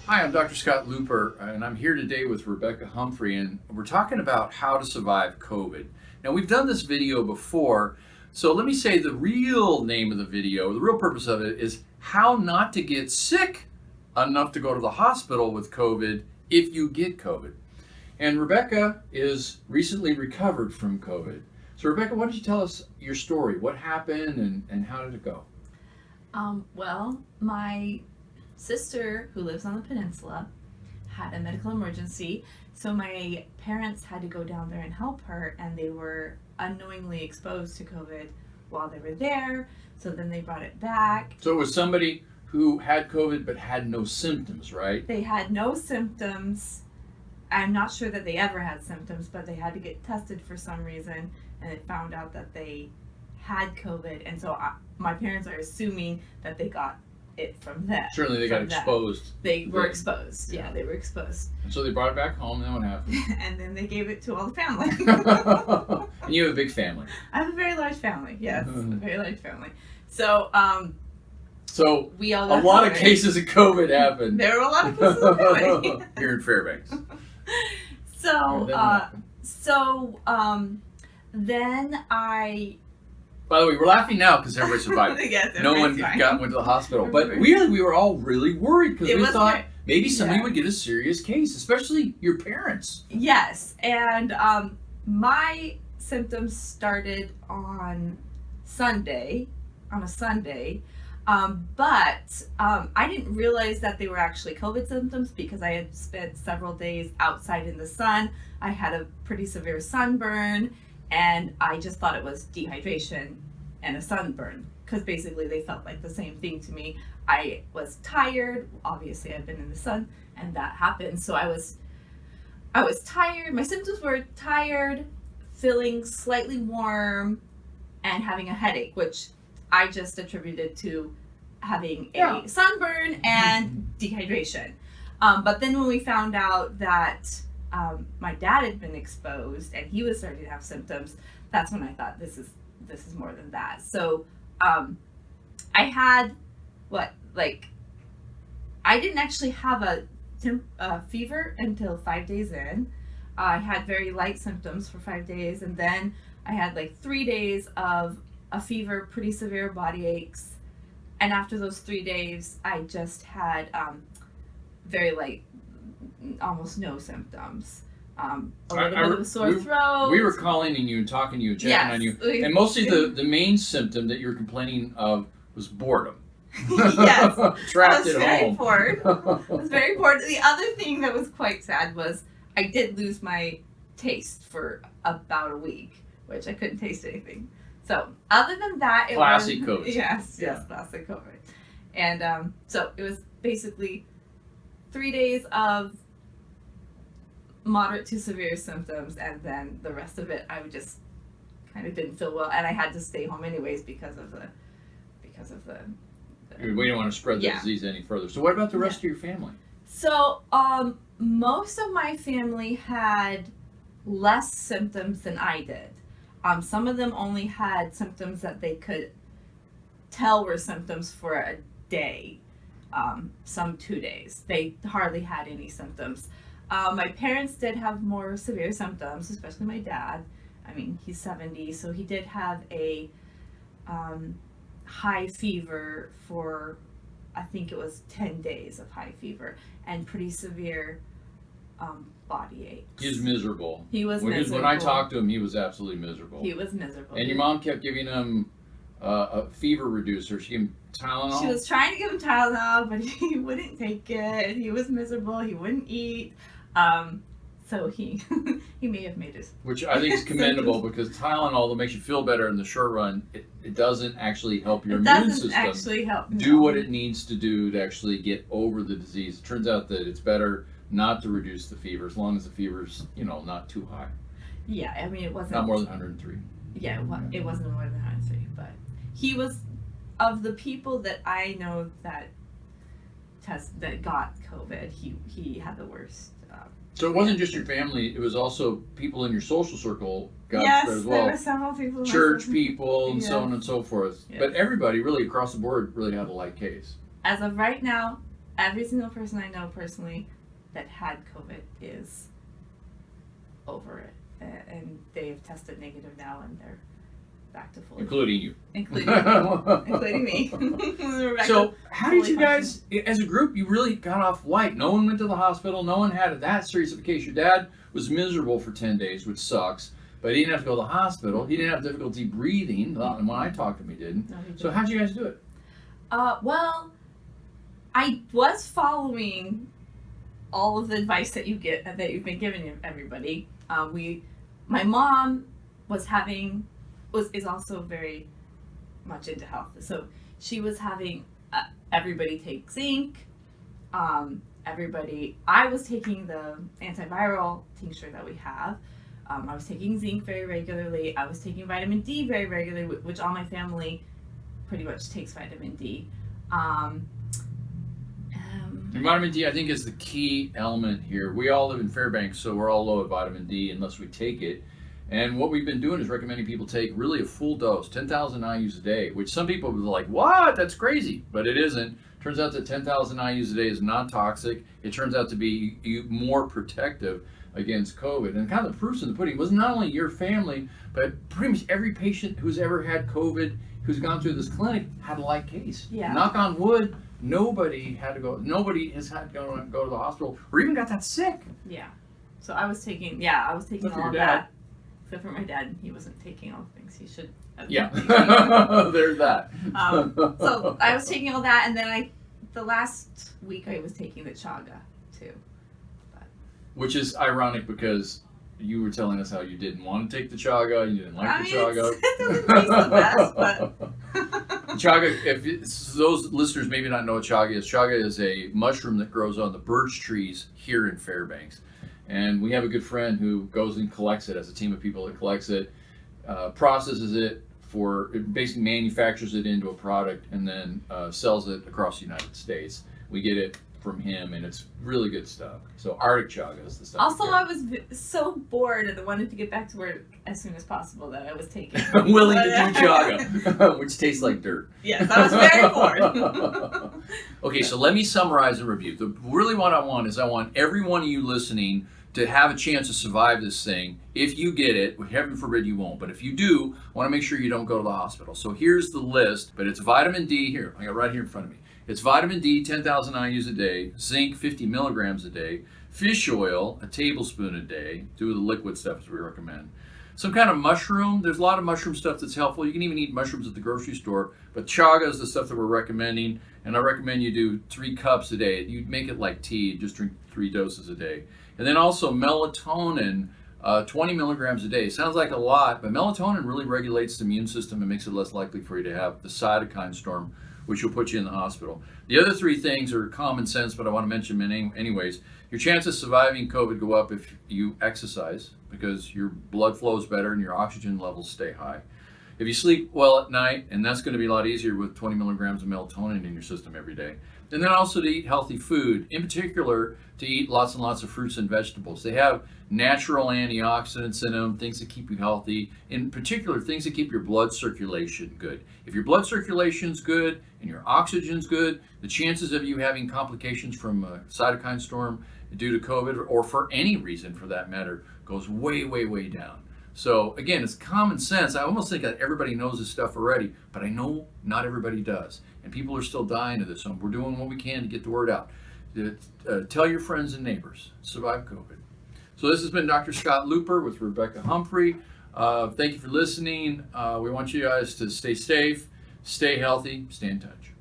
Hi, I'm Dr. Scott Luper, and I'm here today with Rebekah Humphrey, and we're talking about how to survive COVID. Now, we've done this video before, so let me say the real name of the video, the real purpose of it is how not to get sick enough to go to the hospital with COVID if you get COVID. And Rebekah is recently recovered from COVID. So, Rebekah, why don't you tell us your story? What happened and how did it go? Well, my sister, who lives on the peninsula, had a medical emergency, so my parents had to go down there and help her, and they were unknowingly exposed to COVID while they were there, so then they brought it back. So it was somebody who had COVID but had no symptoms, right? They had no symptoms. I'm not sure that they ever had symptoms, but they had to get tested for some reason, and it found out that they had COVID, and so my parents are assuming that they got it from that. Certainly they got exposed. They were exposed. Yeah, they were exposed. And so they brought it back home, and then what happened? And then they gave it to all the family. And you have a big family. I have a very large family. Yes, a very large family. So, so we all a lot of cases of COVID happened. There were a lot of cases of COVID here in Fairbanks. Then I. By the way, we're laughing now because everybody survived. Yes, no one went to the hospital. But really, we were all really worried because we thought maybe somebody would get a serious case, especially your parents. Yes, and my symptoms started on a Sunday, but I didn't realize that they were actually COVID symptoms because I had spent several days outside in the sun. I had a pretty severe sunburn, and I just thought it was dehydration and a sunburn because basically they felt like the same thing to me. I was tired. Obviously, I'd been in the sun, and that happened. So I was tired. My symptoms were tired, feeling slightly warm, and having a headache, which I just attributed to having a sunburn and dehydration. But then when we found out that my dad had been exposed and he was starting to have symptoms, that's when I thought this is more than that. So I had I didn't actually have a fever until 5 days in. I had very light symptoms for 5 days, and then I had 3 days of a fever, pretty severe body aches, and after those 3 days I just had very light, almost no symptoms. A little bit of a sore throat. We were calling you and talking to you and checking on you, and mostly the main symptom that you were complaining of was boredom. Yes, trapped at home. I was very bored. The other thing that was quite sad was I did lose my taste for about a week, which I couldn't taste anything. So other than that, it classic was COVID. Yes, classic COVID. And so it was basically 3 days of moderate to severe symptoms, and then the rest of it I just kind of didn't feel well, and I had to stay home anyways because of the we didn't want to spread the disease any further. So what about the rest of your family? So most of my family had less symptoms than I did. Some of them only had symptoms that they could tell were symptoms for a day, some 2 days. They hardly had any symptoms. My parents did have more severe symptoms, especially my dad. I mean, he's 70, so he did have a high fever for, I think it was 10 days of high fever, and pretty severe body aches. He was miserable. He was miserable. When I talked to him, he was absolutely miserable. He was miserable. And your mom kept giving him a fever reducer. She gave him Tylenol. She was trying to give him Tylenol, but he wouldn't take it. He was miserable. He wouldn't eat. So he may have made it. Which I think is commendable because Tylenol that makes you feel better in the short run, it doesn't actually help your immune system. It doesn't actually help. Do what it needs to do to actually get over the disease. It turns out that it's better not to reduce the fever as long as the fever's, not too high. Yeah, I mean, it wasn't. Not more than 103. Yeah, it wasn't more than 103, but he was, of the people that I know that got COVID, he had the worst. So it wasn't just your family; it was also people in your social circle got spread as well. Yes, there were several people. Church people and so on and so forth. Yes. But everybody, really across the board, really had a light case. As of right now, every single person I know personally that had COVID is over it, and they've tested negative now, and they're back to full. Including you. Including me. So how did you guys, as a group, you really got off light? No one went to the hospital. No one had it that serious of a case. Your dad was miserable for 10 days, which sucks. But he didn't have to go to the hospital. He didn't have difficulty breathing. And when I talked to him, he didn't. No, he didn't. So how'd you guys do it? Well, I was following all of the advice that you've been giving everybody. My mom is also very much into health, so she was having everybody take zinc. I was taking the antiviral tincture that we have. I was taking zinc very regularly. I was taking vitamin D very regularly, which all my family pretty much takes vitamin D. And vitamin D, I think, is the key element here. We all live in Fairbanks, so we're all low at vitamin D unless we take it. And what we've been doing is recommending people take really a full dose, 10,000 IUs a day, which some people would be like, what? That's crazy. But it isn't. Turns out that 10,000 IUs a day is not toxic. It turns out to be more protective against COVID. And kind of the proof's in the pudding. It was not only your family, but pretty much every patient who's ever had COVID, who's gone through this clinic, had a light case. Yeah. Knock on wood, nobody has had to go to the hospital or even got that sick. Yeah. So I was taking all of that. Except for my dad, he wasn't taking all the things he should have. Yeah. There's that. So I was taking all that, and then the last week I was taking the chaga too. Which is ironic because you were telling us how you didn't want to take the chaga, you didn't like the chaga. It doesn't taste the best, but chaga, those listeners maybe not know what chaga is a mushroom that grows on the birch trees here in Fairbanks. And we have a good friend who goes and collects it, as a team of people that collects it, processes it, basically manufactures it into a product, and then sells it across the United States. We get it from him, and it's really good stuff. So Arctic chaga is the stuff. Also, I was so bored and I wanted to get back to work as soon as possible that I was taking. Willing to do chaga, which tastes like dirt. Yes, I was very bored. Okay, so let me summarize and review. Really what I want every one of you listening to have a chance to survive this thing. If you get it, heaven forbid you won't, but if you do, I want to make sure you don't go to the hospital. So here's the list, but it's vitamin D here. I got right here in front of me. It's vitamin D, 10,000 IUs a day, zinc, 50 milligrams a day, fish oil, a tablespoon a day, do the liquid stuff as we recommend. Some kind of mushroom, there's a lot of mushroom stuff that's helpful. You can even eat mushrooms at the grocery store, but chaga is the stuff that we're recommending, and I recommend you do 3 cups a day. You make it like tea, just drink 3 doses a day. And then also melatonin, 20 milligrams a day. Sounds like a lot, but melatonin really regulates the immune system and makes it less likely for you to have the cytokine storm, which will put you in the hospital. The other 3 things are common sense, but I want to mention them anyways. Your chances of surviving COVID go up if you exercise, because your blood flows better and your oxygen levels stay high. If you sleep well at night, and that's going to be a lot easier with 20 milligrams of melatonin in your system every day. And then also to eat healthy food, in particular to eat lots and lots of fruits and vegetables. They have natural antioxidants in them, things that keep you healthy, in particular things that keep your blood circulation good. If your blood circulation's good and your oxygen's good, the chances of you having complications from a cytokine storm due to COVID, or for any reason for that matter, goes way, way, way down. So again, it's common sense. I almost think that everybody knows this stuff already, but I know not everybody does. And people are still dying of this. So we're doing what we can to get the word out. Tell your friends and neighbors. Survive COVID. So this has been Dr. Scott Luper with Rebekah Humphrey. Thank you for listening. We want you guys to stay safe, stay healthy, stay in touch.